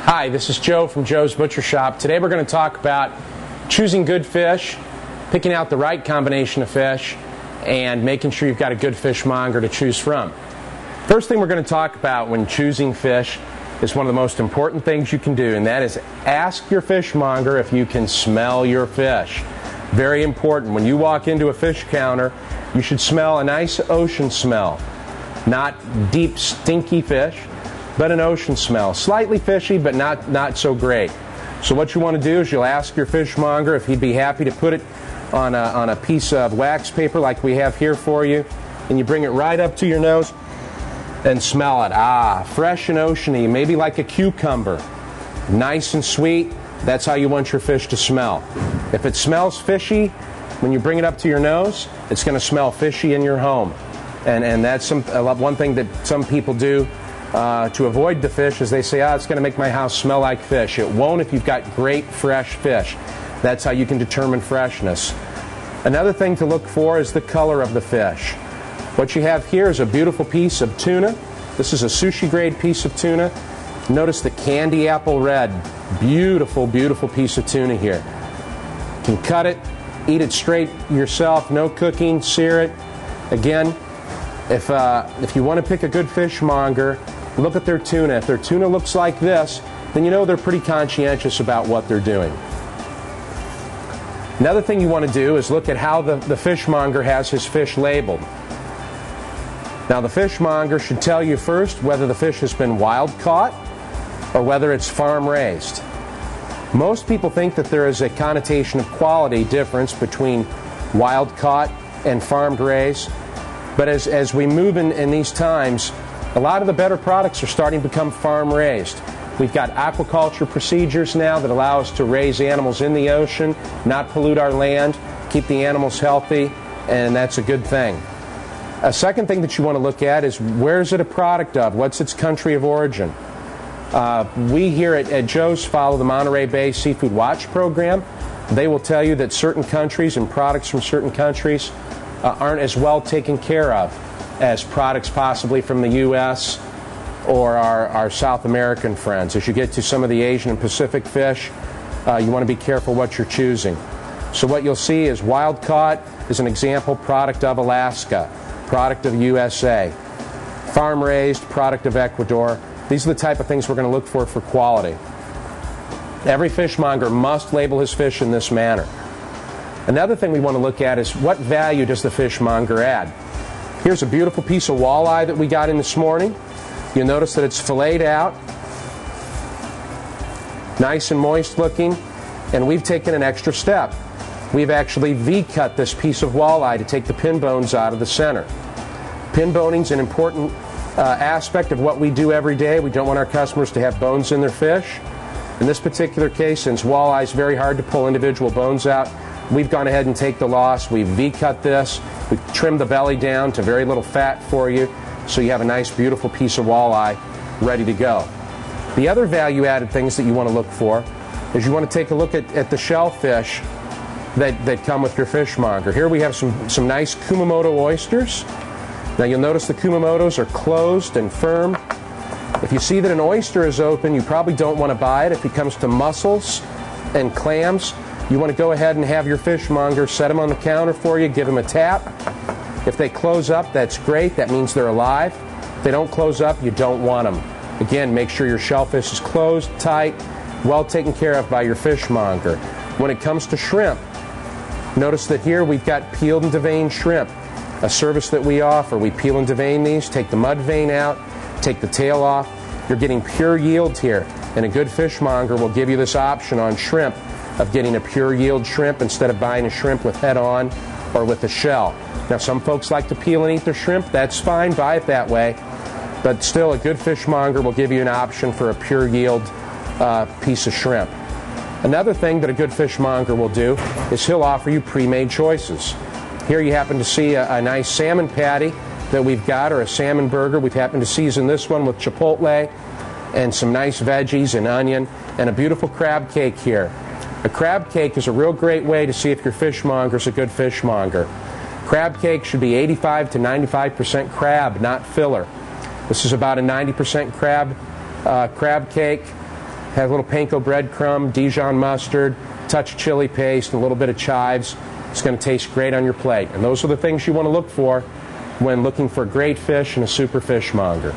Hi, this is Joe from Joe's Butcher Shop. Today we're going to talk about choosing good fish, picking out the right combination of fish, and making sure you've got a good fishmonger to choose from. First thing we're going to talk about when choosing fish is one of the most important things you can do, and that is ask your fishmonger if you can smell your fish. Very important. When you walk into a fish counter, you should smell a nice ocean smell. Not deep, stinky fish, but an ocean smell. Slightly fishy, but not so great. So what you want to do is you'll ask your fishmonger if he'd be happy to put it on a piece of wax paper like we have here for you, and you bring it right up to your nose and smell it. Ah, fresh and oceany, maybe like a cucumber. Nice and sweet. That's how you want your fish to smell. If it smells fishy, when you bring it up to your nose, it's going to smell fishy in your home. And that's one thing that some people do to avoid the fish is they say, it's going to make my house smell like fish. It won't if you've got great fresh fish. That's how you can determine freshness. Another thing to look for is the color of the fish. What you have here is a beautiful piece of tuna. This is a sushi grade piece of tuna. Notice the candy apple red. Beautiful, beautiful piece of tuna here. You can cut it, eat it straight yourself, no cooking, sear it. Again, if you want to pick a good fishmonger, look at their tuna. If their tuna looks like this, then you know they're pretty conscientious about what they're doing. Another thing you want to do is look at how the fishmonger has his fish labeled. Now the fishmonger should tell you first whether the fish has been wild caught or whether it's farm raised. Most people think that there is a connotation of quality difference between wild caught and farmed raised, but as we move in these times, a lot of the better products are starting to become farm raised. We've got aquaculture procedures now that allow us to raise animals in the ocean, not pollute our land, keep the animals healthy, and that's a good thing. A second thing that you want to look at is where is it a product of? What's its country of origin? We here at Joe's follow the Monterey Bay Seafood Watch program. They will tell you that certain countries and products from certain countries aren't as well taken care of as products possibly from the U.S. or our South American friends. As you get to some of the Asian and Pacific fish, you want to be careful what you're choosing. So what you'll see is wild caught is an example, product of Alaska, product of USA, farm raised, product of Ecuador. These are the type of things we're going to look for quality. Every fishmonger must label his fish in this manner. Another thing we want to look at is what value does the fishmonger add? Here's a beautiful piece of walleye that we got in this morning. You'll notice that it's filleted out, nice and moist looking, and we've taken an extra step. We've actually V-cut this piece of walleye to take the pin bones out of the center. Pin boning is an important aspect of what we do every day. We don't want our customers to have bones in their fish. In this particular case, since walleye is very hard to pull individual bones out, we've gone ahead and take the loss. We've V-cut this. We've trimmed the belly down to very little fat for you, so you have a nice, beautiful piece of walleye ready to go. The other value-added things that you want to look for is you want to take a look at the shellfish that come with your fishmonger. Here we have some nice Kumamoto oysters. Now you'll notice the Kumamotos are closed and firm. If you see that an oyster is open, you probably don't want to buy it. If it comes to mussels and clams, you want to go ahead and have your fishmonger set them on the counter for you, give them a tap. If they close up, that's great. That means they're alive. If they don't close up, you don't want them. Again, make sure your shellfish is closed, tight, well taken care of by your fishmonger. When it comes to shrimp, notice that here we've got peeled and deveined shrimp, a service that we offer. We peel and devein these, take the mud vein out, take the tail off. You're getting pure yields here, and a good fishmonger will give you this option on shrimp of getting a pure yield shrimp instead of buying a shrimp with head on or with a shell. Now some folks like to peel and eat their shrimp. That's fine, buy it that way, but still a good fishmonger will give you an option for a pure yield piece of shrimp. Another thing that a good fishmonger will do is he'll offer you pre-made choices. Here you happen to see a nice salmon patty that we've got, or a salmon burger. We've happened to season this one with chipotle and some nice veggies and onion and a beautiful crab cake here. A crab cake is a real great way to see if your fishmonger is a good fishmonger. Crab cake should be 85 to 95% crab, not filler. This is about a 90% crab cake. Has a little panko breadcrumb, Dijon mustard, touch chili paste, and a little bit of chives. It's going to taste great on your plate. And those are the things you want to look for when looking for great fish in a super fishmonger.